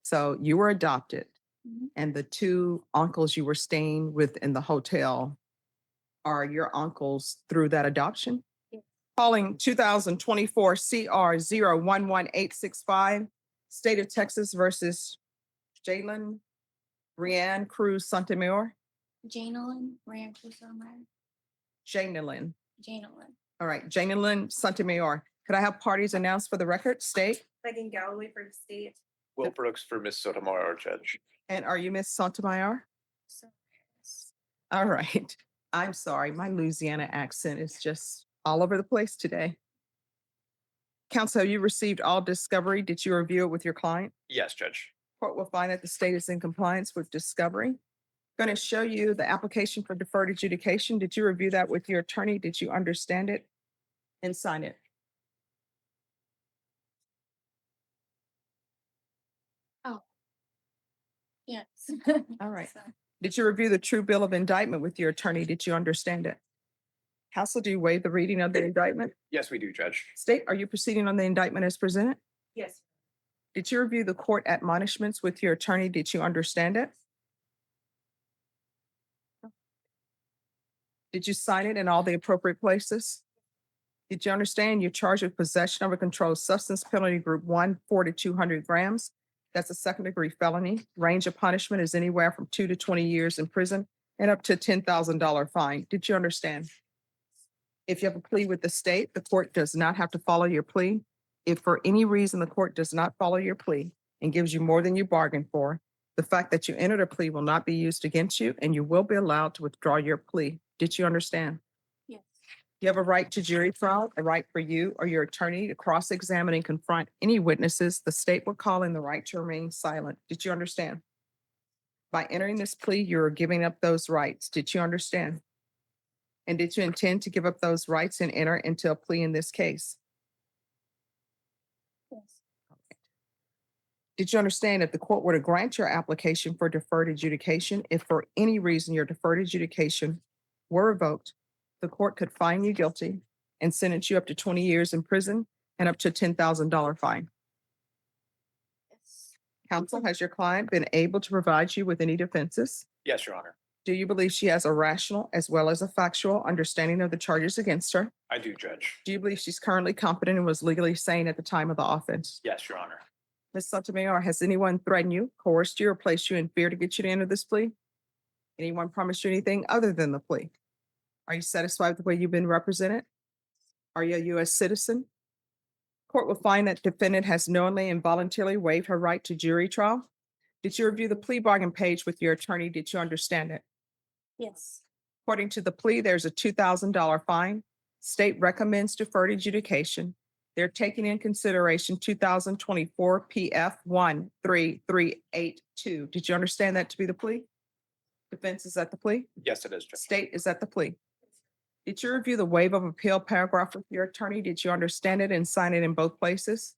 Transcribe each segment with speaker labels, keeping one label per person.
Speaker 1: So you were adopted,
Speaker 2: Mhm.
Speaker 1: and the two uncles you were staying with in the hotel are your uncles through that adoption?
Speaker 2: Yes.
Speaker 1: Calling 2024 CR 011865, State of Texas versus Jalen Rianne Cruz Santamayor.
Speaker 2: Janelyn Rancher-Sommer.
Speaker 1: Janelyn.
Speaker 2: Janelyn.
Speaker 1: All right, Janelyn Santamayor. Could I have parties announced for the record? State.
Speaker 3: Megan Galloway for the state.
Speaker 4: Will Brooks for Miss Sotomayor, Judge.
Speaker 1: And are you Miss Santamayor?
Speaker 2: So, yes.
Speaker 1: All right. I'm sorry. My Louisiana accent is just all over the place today. Counsel, you received all discovery. Did you review it with your client?
Speaker 4: Yes, Judge.
Speaker 1: Court will find that the state is in compliance with discovery. Going to show you the application for deferred adjudication. Did you review that with your attorney? Did you understand it and sign it?
Speaker 2: Yes.
Speaker 1: All right.
Speaker 2: So,
Speaker 1: Did you review the true bill of indictment with your attorney? Did you understand it? Counsel, do you waive the reading of the indictment?
Speaker 4: Yes, we do, Judge.
Speaker 1: State, are you proceeding on the indictment as presented?
Speaker 3: Yes.
Speaker 1: Did you review the court admonishments with your attorney? Did you understand it? Did you sign it in all the appropriate places? Did you understand you're charged with possession of a controlled substance, penalty group 1, 4 to 200 grams? That's a second degree felony. Range of punishment is anywhere from 2 to 20 years in prison and up to $10,000 fine. Did you understand? If you have a plea with the state, the court does not have to follow your plea. If for any reason the court does not follow your plea and gives you more than you bargained for, the fact that you entered a plea will not be used against you and you will be allowed to withdraw your plea. Did you understand?
Speaker 2: yes.
Speaker 1: You have a right to jury trial, a right for you or your attorney to cross-examine and confront any witnesses the state will call in the right to remain silent. Did you understand? By entering this plea, you're giving up those rights. Did you understand? And did you intend to give up those rights and enter into a plea in this case?
Speaker 2: Yes.
Speaker 1: Did you understand if the court were to grant your application for deferred adjudication, if for any reason your deferred adjudication were revoked, the court could find you guilty and sentence you up to 20 years in prison and up to a $10,000 fine?
Speaker 2: Yes.
Speaker 1: Counsel, has your client been able to provide you with any defenses?
Speaker 4: Yes, Your Honor.
Speaker 1: Do you believe she has a rational as well as a factual understanding of the charges against her?
Speaker 4: I do, Judge.
Speaker 1: Do you believe she's currently competent and was legally sane at the time of the offense?
Speaker 4: Yes, Your Honor.
Speaker 1: Ms. Sotomayor, has anyone threatened you, coerced you, or placed you in fear to get you to enter this plea? Anyone promised you anything other than the plea? Are you satisfied with the way you've been represented? Are you a U.S. citizen? Court will find that defendant has knowingly and voluntarily waived her right to jury trial. Did you review the plea bargain page with your attorney? Did you understand it?
Speaker 2: Yes.
Speaker 1: According to the plea, there's a $2,000 fine. State recommends deferred adjudication. They're taking in consideration 2024 PF 13382. Did you understand that to be the plea? Defense is at the plea?
Speaker 4: Yes, it is, Judge.
Speaker 1: State is at the plea. Did you review the waive of appeal paragraph with your attorney? Did you understand it and sign it in both places?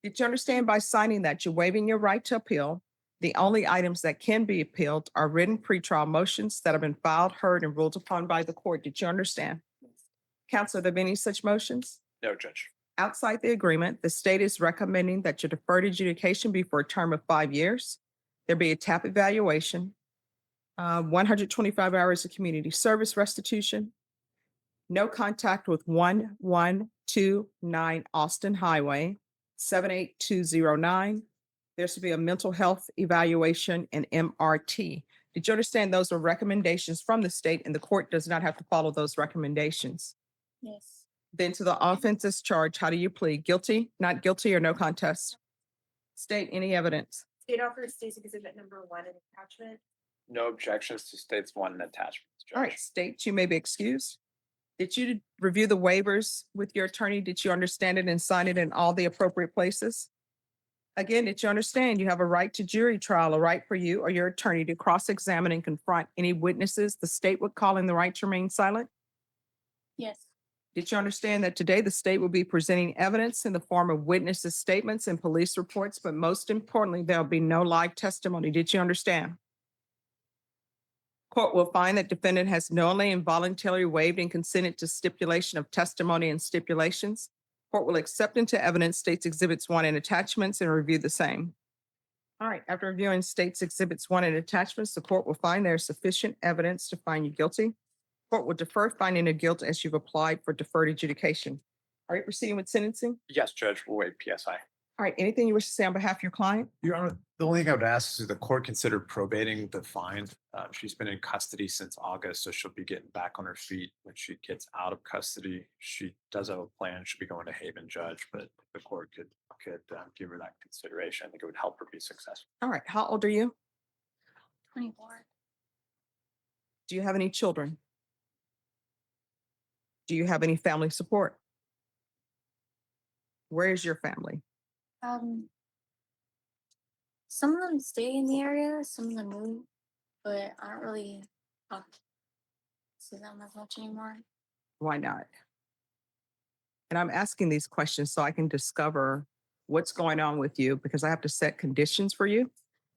Speaker 1: Did you understand by signing that you're waiving your right to appeal? The only items that can be appealed are written pretrial motions that have been filed, heard, and ruled upon by the court. Did you understand? Counsel, have there been any such motions?
Speaker 4: No, Judge.
Speaker 1: Outside the agreement, the state is recommending that your deferred adjudication be for a term of 5 years. There be a TAP evaluation, 125 hours of community service restitution, no contact with 1129 Austin Highway, 78209. There should be a mental health evaluation and MRT. Did you understand those are recommendations from the state and the court does not have to follow those recommendations?
Speaker 2: Yes.
Speaker 1: Then to the offenses charge, how do you plead? Guilty, not guilty, or no contest? State any evidence.
Speaker 3: State offers state's exhibit number 1 in attachment.
Speaker 4: No objections to states 1 and attachments, Judge.
Speaker 1: All right, state, you may be excused. Did you review the waivers with your attorney? Did you understand it and sign it in all the appropriate places? Again, did you understand you have a right to jury trial, a right for you or your attorney to cross-examine and confront any witnesses the state would call in the right to remain silent?
Speaker 2: Yes.
Speaker 1: Did you understand that today the state will be presenting evidence in the form of witnesses' statements and police reports, but most importantly, there'll be no live testimony? Did you understand? Court will find that defendant has knowingly and voluntarily waived and consented to stipulation of testimony and stipulations. Court will accept into evidence states exhibits 1 and attachments and review the same. All right, after reviewing states exhibits one and attachments, the court will find there is sufficient evidence to find you guilty. Court will defer finding of guilt as you've applied for deferred adjudication. Are you proceeding with sentencing?
Speaker 4: Yes, Judge, we'll wait PSI.
Speaker 1: All right, anything you wish to say on behalf of your client?
Speaker 5: Your Honor, the only thing I would ask is the court consider probating the fine. She's been in custody since August, so she'll be getting back on her feet when she gets out of custody. She does have a plan. She'll be going to Haven Judge, but the court could give her that consideration. I think it would help her be successful.
Speaker 1: All right, how old are you?
Speaker 2: 24.
Speaker 1: Do you have any children? Do you have any family support? Where is your family?
Speaker 2: Some of them stay in the area, some of them move, but I don't really talk to them as much anymore.
Speaker 1: Why not? And I'm asking these questions so I can discover what's going on with you because I have to set conditions for you.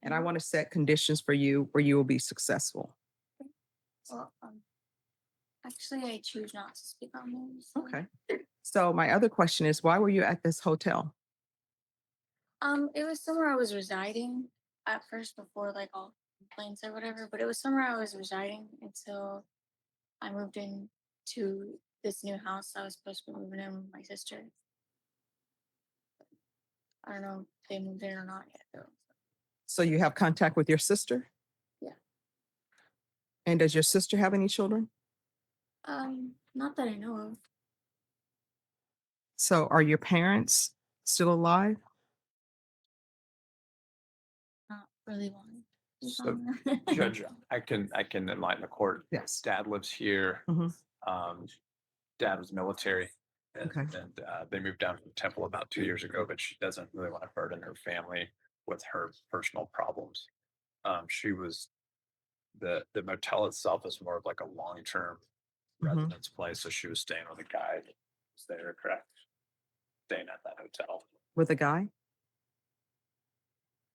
Speaker 1: And I want to set conditions for you where you will be successful.
Speaker 2: Well, actually, I choose not to speak on them. so-
Speaker 1: Okay. So my other question is, why were you at this hotel?
Speaker 2: It was somewhere I was residing at first before like all complaints or whatever, but it was somewhere I was residing until I moved in to this new house I was supposed to be moving in with my sister. I don't know if they moved in or not yet though.
Speaker 1: So you have contact with your sister?
Speaker 2: Yeah.
Speaker 1: And does your sister have any children?
Speaker 2: Not that I know of.
Speaker 1: So are your parents still alive?
Speaker 2: Not really one.
Speaker 5: So, Judge, I can enlighten the court.
Speaker 1: Yes.
Speaker 5: Dad lives here.
Speaker 1: Mhm.
Speaker 5: Dad was military. And,
Speaker 1: Okay.
Speaker 5: and they moved down from Temple about 2 years ago, but she doesn't really want to burden her family with her personal problems. She was the motel itself is more of like a long-term
Speaker 1: Mhm.
Speaker 5: residence place. So she was staying with a guy that was there, correct? Staying at that hotel.
Speaker 1: With a guy?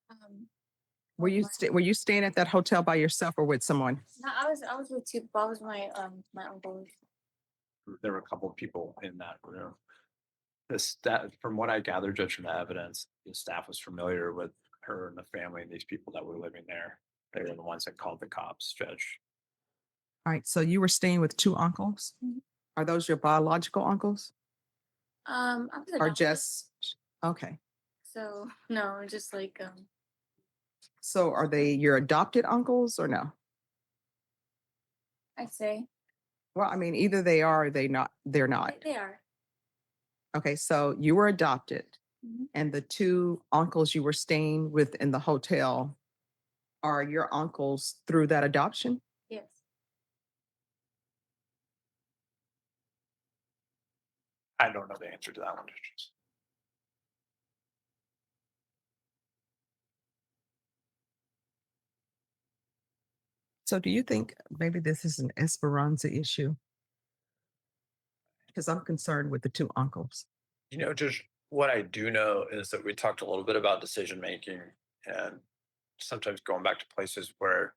Speaker 2: With my-
Speaker 1: Were you staying at that hotel by yourself or with someone?
Speaker 2: No, I was with two. That was my uncle.
Speaker 5: There were a couple of people in that room. The staff, from what I gathered, Judge, from the evidence, the staff was familiar with her and the family and these people that were living there. They were the ones that called the cops, Judge.
Speaker 1: All right, so you were staying with two uncles?
Speaker 2: Mhm.
Speaker 1: Are those your biological uncles?
Speaker 2: I was
Speaker 1: Or
Speaker 2: adopted,
Speaker 1: just, okay.
Speaker 2: so no, just like
Speaker 1: So are they your adopted uncles or no?
Speaker 2: I'd say
Speaker 1: Well, I mean, either they are or they're not.
Speaker 2: they are.
Speaker 1: Okay, so you were adopted
Speaker 2: Mhm.
Speaker 1: and the two uncles you were staying with in the hotel are your uncles through that adoption?
Speaker 2: Yes.
Speaker 5: I don't know the answer to that one, Judge.
Speaker 1: So do you think maybe this is an Esperanza issue? Because I'm concerned with the two uncles.
Speaker 4: Just what I do know is that we talked a little bit about decision making and sometimes going back to places where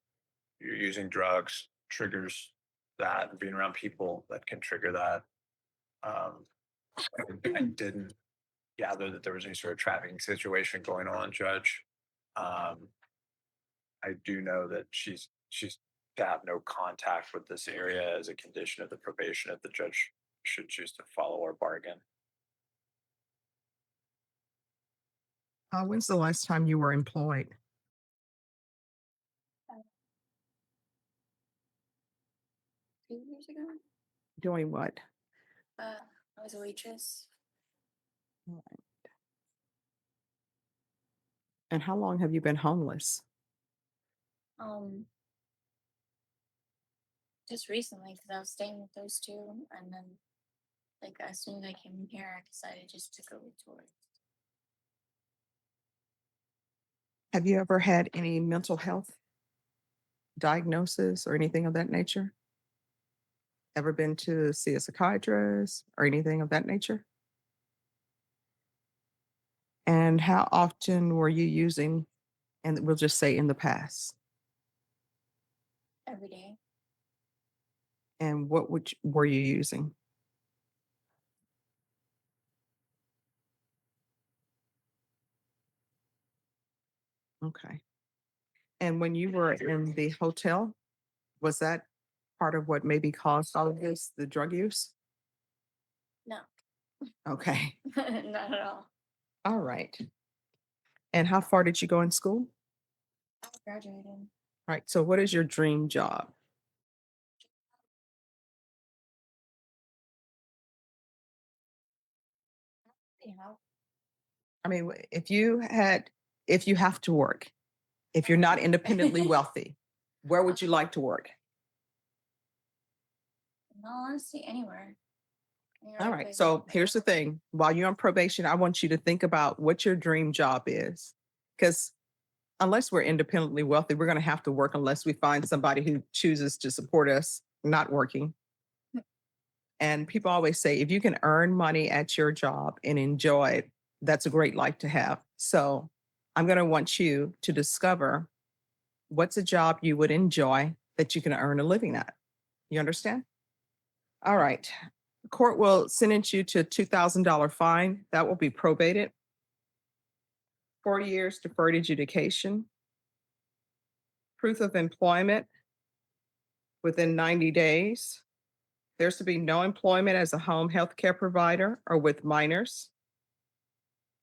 Speaker 4: you're using drugs triggers that and being around people that can trigger that. I didn't gather that there was any sort of trafficking situation going on, Judge. Um, I do know that she's to have no contact with this area as a condition of the probation if the judge should choose to follow our bargain.
Speaker 1: When's the last time you were employed?
Speaker 2: 2 years ago,
Speaker 1: Doing what?
Speaker 2: I was a waitress.
Speaker 1: And how long have you been homeless?
Speaker 2: Just recently because I was staying with those two, and then like as soon as I came in here, I decided just to go towards.
Speaker 1: Have you ever had any mental health diagnosis or anything of that nature? Ever been to see a psychiatrist or anything of that nature? And how often were you using, and we'll just say in the past,
Speaker 2: Every day.
Speaker 1: and what were you using? Okay. And when you were in the hotel, was that part of what maybe caused all of this, the drug use?
Speaker 2: No,
Speaker 1: Okay.
Speaker 2: not at all.
Speaker 1: All right. And how far did you go in school?
Speaker 2: I graduated.
Speaker 1: All right. So what is your dream job?
Speaker 2: Yeah.
Speaker 1: I mean, if you have to work, if you're not independently wealthy, where would you like to work?
Speaker 2: In all honesty, anywhere.
Speaker 1: All right. So here's the thing. While you're on probation, I want you to think about what your dream job is. Because unless we're independently wealthy, we're going to have to work unless we find somebody who chooses to support us not working. And people always say, if you can earn money at your job and enjoy it, that's a great life to have. So I'm going to want you to discover what's a job you would enjoy that you can earn a living at. You understand? All right. Court will sentence you to a $2,000 fine. That will be probated. 4 years deferred adjudication. Proof of employment within 90 days. There's to be no employment as a home health care provider or with minors.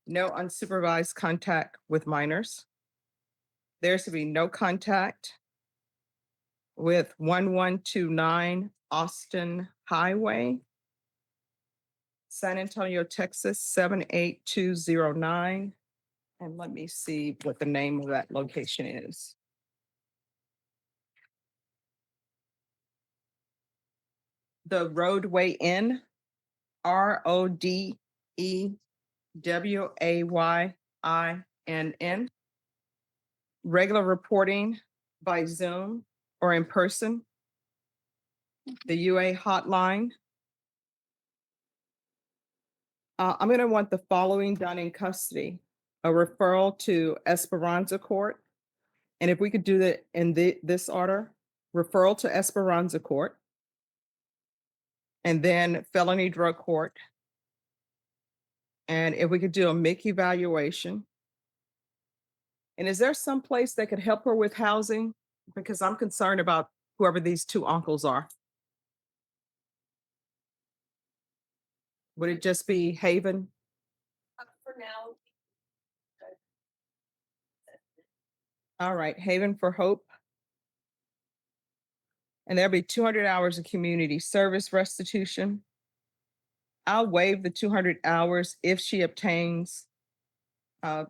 Speaker 1: No unsupervised contact with minors. There's to be no contact with 1129 Austin Highway, San Antonio, Texas, 78209. And let me see what the name of that location is. The Roadway Inn, RODEWAYINN. Regular reporting by Zoom or in person. The UA hotline. I'm going to want the following done in custody: a referral to Esperanza Court. And if we could do that in this order: referral to Esperanza Court, and then felony drug court. And if we could do a MIC evaluation. And is there some place that could help her with housing? Because I'm concerned about whoever these two uncles are. Would it just be Haven?
Speaker 3: For now.
Speaker 1: All right, Haven for Hope. And there'll be 200 hours of community service restitution. I'll waive the 200 hours if she obtains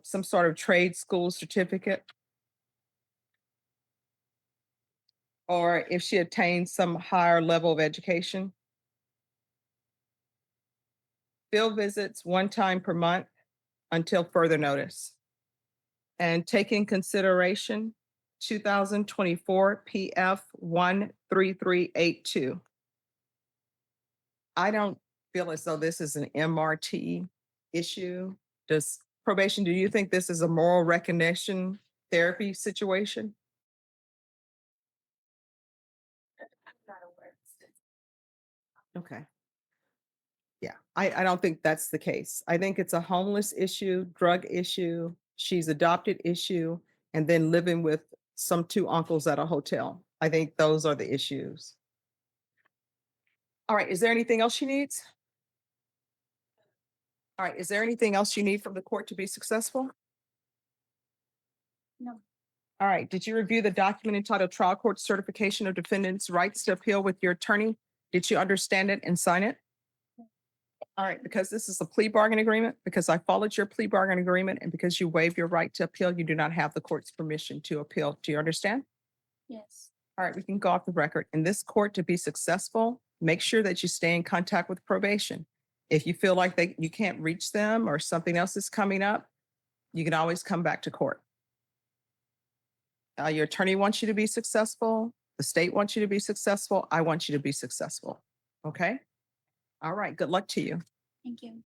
Speaker 1: some sort of trade school certificate, or if she attains some higher level of education. Field visits 1 time per month until further notice. And take in consideration 2024 PF 13382. I don't feel as though this is an MRT issue. Does probation, do you think this is a moral recognition therapy situation?
Speaker 3: I'm not aware.
Speaker 1: Okay. Yeah, I don't think that's the case. I think it's a homeless issue, drug issue, she's adopted issue, and then living with some two uncles at a hotel. I think those are the issues. All right, is there anything else she needs? All right, is there anything else you need from the court to be successful?
Speaker 2: No.
Speaker 1: All right, did you review the document entitled Trial Court Certification of Defendant's Rights to Appeal with your attorney? Did you understand it and sign it? All right, because this is a plea bargain agreement, because I followed your plea bargain agreement, and because you waive your right to appeal, you do not have the court's permission to appeal. Do you understand?
Speaker 2: Yes.
Speaker 1: All right, we can go off the record. In this court, to be successful, make sure that you stay in contact with probation. If you feel like you can't reach them or something else is coming up, you can always come back to court. Your attorney wants you to be successful. The state wants you to be successful. I want you to be successful. Okay? All right, good luck to you.
Speaker 2: Thank you.